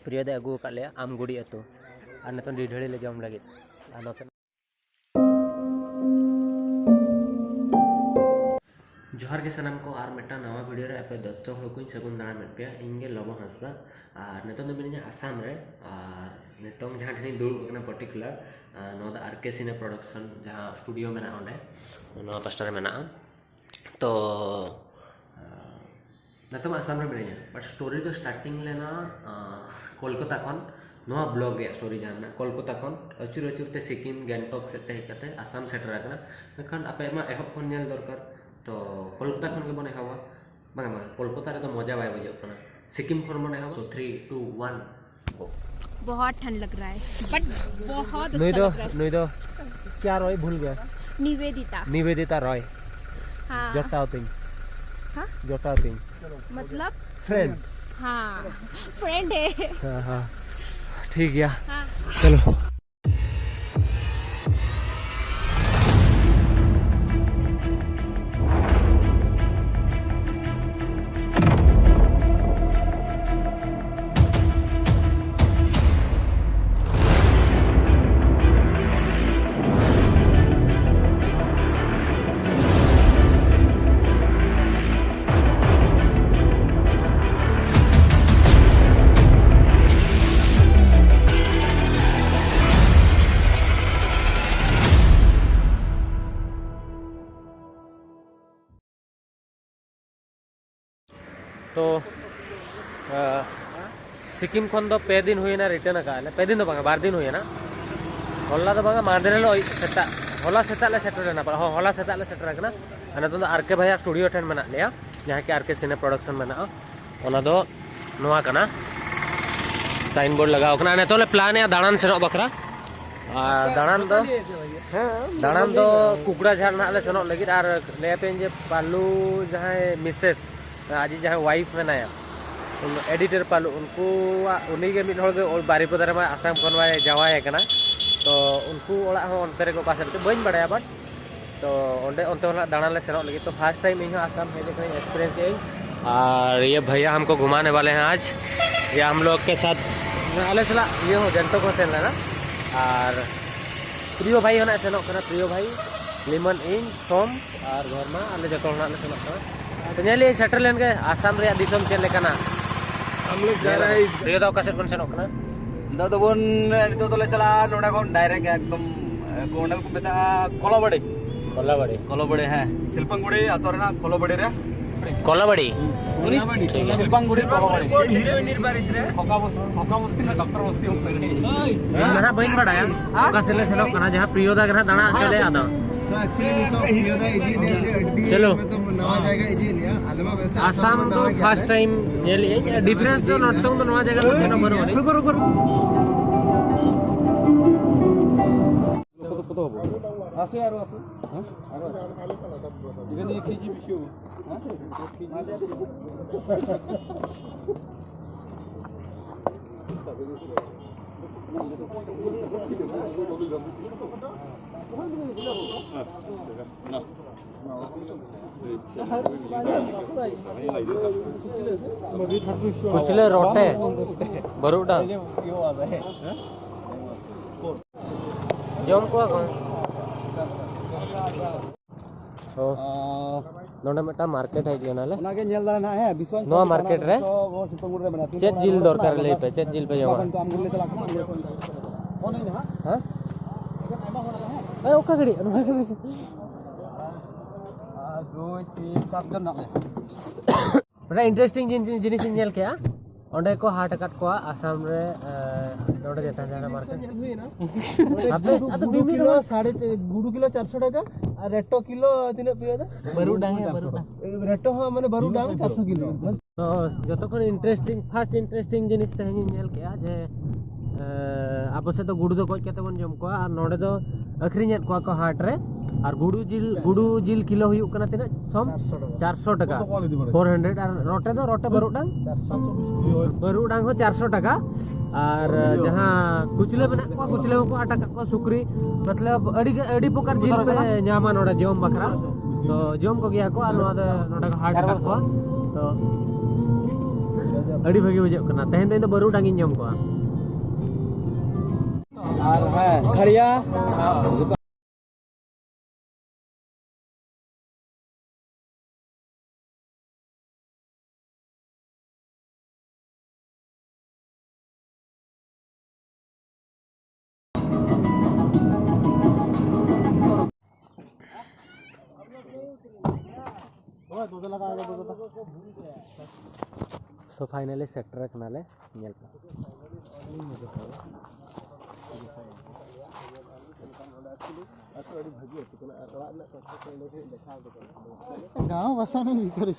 प्रिय दे अगू का लिया आम गुड़ी अतो और नतन डिढड़ी ले जम लगे और नतन जोहार के सनम को और मिट्टा नवा वीडियो रे आपे दत्तो हड़ को सगुन दाना मेट पे इंगे लबो हंसदा और नतन दो मिनिया आसाम रे और नितोंग जहां ठनी दुड़ कना पर्टिकुलर नो द आरके सिने प्रोडक्शन जहां स्टूडियो में ना ओंडे नो पास्टर में ना तो नतम आसाम रे मिनिया बट स्टोरी तो स्टार्टिंग लेना कोलकाता खन नोआ ब्लॉग रे स्टोरी जहां कोलकाता खन अचुर अचुर ते सिक्किम गैंगटॉक से ते हिकते आसाम सेटर आकना नखन आपे मा एहब खन नेल दरकार तो कोलकाता खन के बने हवा बांगा मा कोलकाता रे तो मजा बाय बजो कना सिक्किम खन बने हवा सो 3 2 1 गो बहुत ठंड लग रहा है बट बहुत अच्छा लग रहा है। नहीं तो क्या रॉय भूल गया निवेदिता रॉय हाँ जोटाउटिंग हाँ जोटाउटिंग मतलब फ्रेंड हाँ फ्रेंड है हाँ हाँ ठीक है हाँ। चलो तो सिक्किम खन दो पे दिन हुई ना रिटर्न का पे दिन दो बांगा 12 दिन हुई ना होला दो बांगा मांदरे लो सेता होला सेता ले सेटर ना पर होला सेता ले सेटर कना अने तो आरके भैया स्टूडियो ठन मना लिया जहां के आरके सिने प्रोडक्शन मना ओना दो नोआ कना साइन बोर्ड लगाओ कना अने तो ले प्लान या दाड़ान सेनो बकरा दाड़ान दो कुकड़ा झाड़ ना ले सेनो लगी आर ले पे जे पालू जहां मिसेस आज जहाँ वाइफ में नाया एडिटर पालू उनको उन्हीं के मिड होगे और बारीपदार में आसाम खन जावाए कना तो उनको ओड़ा हो अंते रे को पास रे बइन बड़ाया बट तो ओंडे अंते होला दाना ले सेनो लगी तो first time in Assam hedge के एक्सपीरियंस है और ये भैया हमको घुमाने वाले हैं आज ये हम लोग के साथ आले सला ये हो जंतो को सेन लेना और प्रियो भाई होना सेनो कना प्रियो भाई लिमन इन सोम और घर में आले जतो होना ले सेनो कना तो नेली सेटल लेन के आसाम रे दिसम चेन लेकना हम लोग जा रहे हैं प्रियो दा कासेट बन सेनो कना दा तो बोन नितो तो ले चला नोडा कोन डायरेक्ट एकदम कोंडल को बेटा कोलाबड़ी हैं शिल्पंगुड़ी आतोरना कोलाबड़ी रे कोलाबड़ी शिल्पंगुड़ी कोलाबड़ी हीरोइन निर्बारित रे फका बस्ती में डॉक्टर बस्ती हो मेरा बइन बड़ाया कासेट ले सेनो कना जहां प्रियो दा दाना चले आदा चलो आसाम तो फर्स्ट टाइम नेली डिफरेंस तो नॉटोंग तो नवा जगह तो जेनो बरो आसे आरो आसे आरो इगन 1 केजी बिशो कुचले रोटे बरुडा जम को कौन नोडा मेटा मार्केट है ना ले ओनागे नेल दाना है विश्वास नो मार्केट रे वो सितंगुड़ रे बना चेक जिल दरकार ले पे चेक जिल पे जमा तो हम गुल्ले चला कौन है ना हां अरे ओका गड़ी 2 3 7 जन ना बड़ा इंटरेस्टिंग जिनिस नेल के ओंडे को हाट कट को आसाम रे नोडे देता जाना मार्केट अबे अतो बिमी किलो 2.5 किलो 400 टाका और रेटो किलो तिने पियो दा बरु डांगे रेटो हा माने बरु डांग 400 किलो तो जतो को इंटरेस्टिंग फर्स्ट इंटरेस्टिंग जिनिस ते नेल के जे आप से तो गुडू दो कोच केते बन जम को और नोडे दो अखरिញको हाट रे और गुडू जिल किलो हुई कना तिना सम 400 टाका 400 और रोटे बरु डांग 424 बरु डांग हो 400 टाका और जहां कुचले बना को कुचले को आटा को सुकरी मतलब अड़ी प्रकार जिल पे न्यामा नोडे जम बखरा तो जम को गया को और नोडे हाट का को तो अड़ी भागी बुझे करना तहन तहन तो बरू डांगी जम को और है खड़िया सो फाइनली सेक्टर कनाले नेल गाँव भाषा नहीं बिकर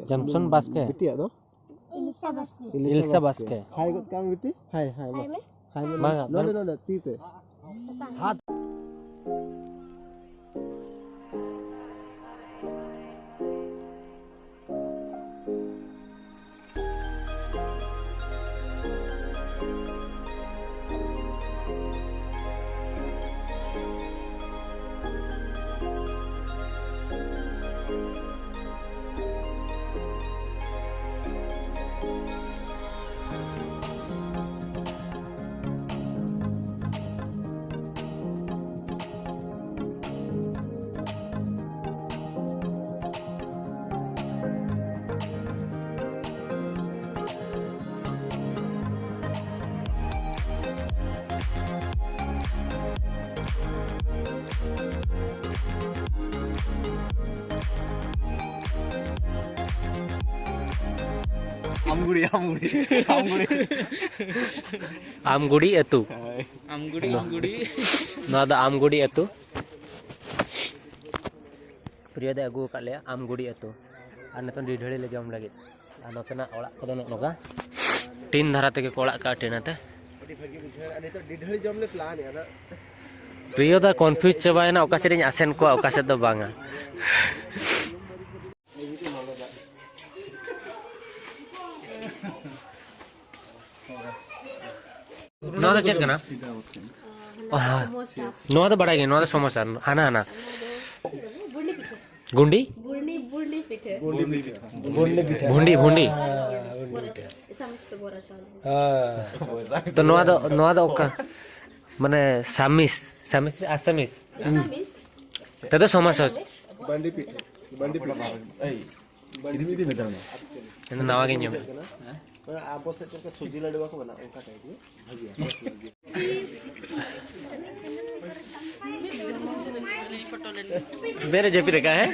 जमसन बास्के बिटिया दो इल्सा बास्के हाय गत काम बिटी हाय हाय हाय मांगा नोडे नोडे ती पे हाथ आमगुड़ी आमगुड़ी अतु आमगुड़ी ना दा आमगुड़ी अतु प्रिय दे अगु का ले आमगुड़ी अतु और नतन डिढड़ी ले जम लगे और नतना ओड़ा को दो नोगा तीन धारा तक को ओड़ा का टेनाते अड़ी भागी बुझे अने तो डिढड़ी जम ले प्लान है ना प्रिय दा कन्फ्यूज चबायना ओका सेरिन आसेन को ओका से दो बांगा नोआ दा चेक कना नोआ दा बड़ा गे नोआ दा समोसा हाना हाना गुंडी बुर्नी पिठे भुंडी भुंडी तो नोआ दा ओका माने सामिस सामिस आसामिस ते तो समोसा बंडी पीठे इधर बेटा इन नवा गे ᱧᱚᱢ आप से चल के सूजी लड्डू को बना उनका टाइप में मेरे जेपी रखा है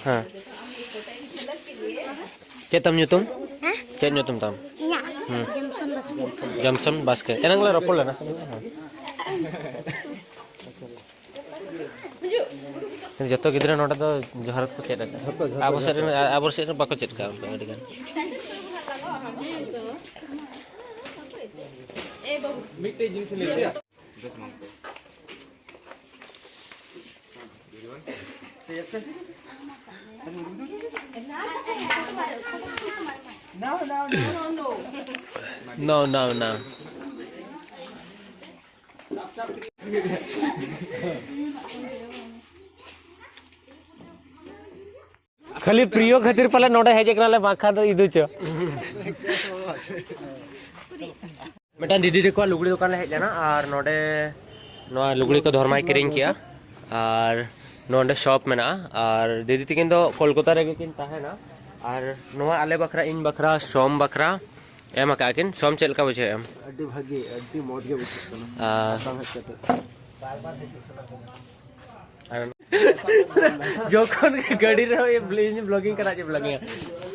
हाँ क्या तम nyutum क्या nyutum tam Jamson basket enang lah ropol lah nasi जतो गिद्रा नोटा तो जोहरत को चेट आबो से बाको चेट का अडी गान मिटे जिंस ले लिया No. खाली प्रियो खातिर पहले नोडे हेजे कनाले माखा दो इदु छ मेटा दीदी देखो लुगड़ी दुकान हेज लेना और नोडे नोआ लुगड़ी को धर्माई किरिंग किया और नोडे शॉप में ना और दीदी तिकिन दो कोलकाता रे किन ताहेना और नोआ आले बखरा इन बखरा सोम बखरा एम काकिन सोम चेल का बुझे एम अड्डी भागी अड्डी मौज के बुझे जोखन गाड़ी रे ये ब्लॉगिंग करा जे ब्लॉगिंग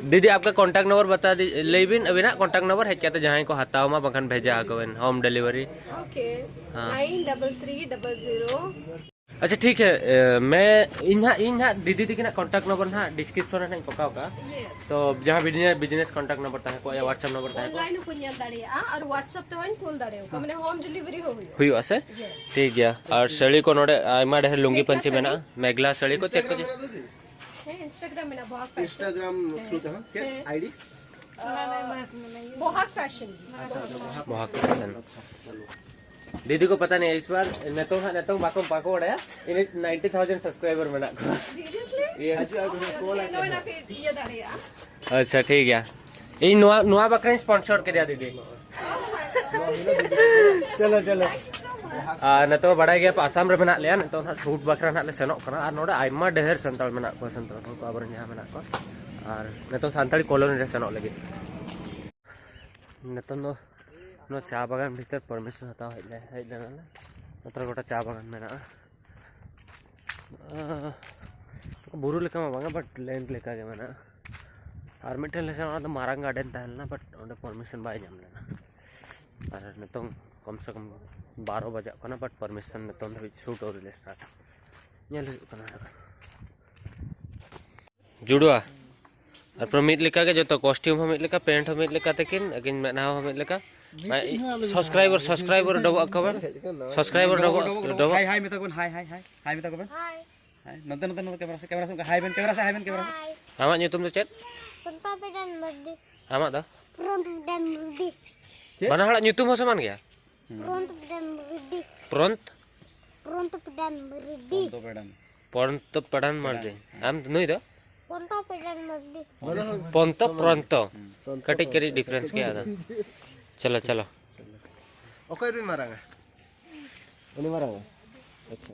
दीदी आपका कांटेक्ट नंबर बता दी लेबिन अभी ना कांटेक्ट नंबर है क्या तो जहां को हताओ मा बखन भेजा आगवन होम डिलीवरी ओके 93300 अच्छा ठीक है मैं इन्हा दीदी दिखना कांटेक्ट नंबर ना डिस्क्रिप्शन में पका होगा तो जहां बिजनेस कांटेक्ट नंबर ता है को या व्हाट्सएप नंबर ता है ऑनलाइन को ᱧᱮᱞ दाड़िया और व्हाट्सएप ते वन कॉल दाड़िया माने होम डिलीवरी हो हुई असे ठीक है और सड़ी को नोडे आइमा ढेर लुंगी पंची में ना मेघला सड़ी को चेक कर Instagram में ना बहुत fashion इंस्टाग्राम थ्रू था क्या आईडी बहुत fashion बहुत पसंद। दीदी को पता नहीं है इस बार नेतों बाको उड़ाया इन 90,000 सब्सक्राइबर में ना seriously ये no ना फिर ये दाड़िया अच्छा ठीक है इन नुआ बकरा स्पॉन्सर कर दिया दीदी चलो चलो नेतो बड़ा गया आसाम रे मेना लिया नेतो ना शूट बकरा ना ले सेनोक कना आर नोडे आइमा ढेर संताल मेना को संताल को आबर जहां मेना को आर नेतो सांताली कॉलोनी रे सेनोक लगी नेतो नो चा बागान भीतर परमिशन हताव हेज लेना नत्र गोटा चा बागान मेना बुरु लेका मा बांगा बट लैंड लेका के मेना आर मिठे लेसे ना तो मारांग गार्डन ताहलना बट ओंडे परमिशन बाय जाम लेना आर नेतो कम से कम 12 बजे कना बट परमिशन नेतो धबि शूट और ले स्टार्ट नेल कना जुड़वा और प्रमित लेका के जो तो कॉस्ट्यूम हम लेका पेंट हम लेका तकिन अगिन मेना हम लेका सब्सक्राइबर डबो कवर सब्सक्राइबर डबो हाय में तकन हाय में तकन हाय नंतर कैमरा से हाय बेन कैमरा आमा ᱧᱩᱛᱩᱢ ᱫᱚ ᱪᱮᱫ Pronto pedan berdi. आमा ᱫᱚ Pronto pedan berdi. ᱵᱟᱱᱟ ᱦᱚᱲᱟᱜ ᱧᱩᱛᱩᱢ ᱦᱚᱸ ᱥᱚᱢᱟᱱ ᱜᱮᱭᱟ Pronto pedan berdi. ᱯᱨᱚᱱᱛ Pronto pedan berdi. तो मैडम ᱯᱚᱱᱛ ᱯᱟᱰᱟᱱ ᱢᱟᱨᱫᱤ ᱟᱢ ᱱᱩᱭ ᱫᱚ Pronto pedan berdi. ᱯᱚᱱᱛ ᱯᱨᱚᱱᱛ ᱠᱟᱹᱴᱤᱡ ᱠᱟᱹᱴᱤᱡ ᱰᱤफᱟᱨᱮंस ᱜᱮᱭᱟ ᱟᱫᱚ चलो चलो ओके भी मारांगा उन्हें मारांगा अच्छा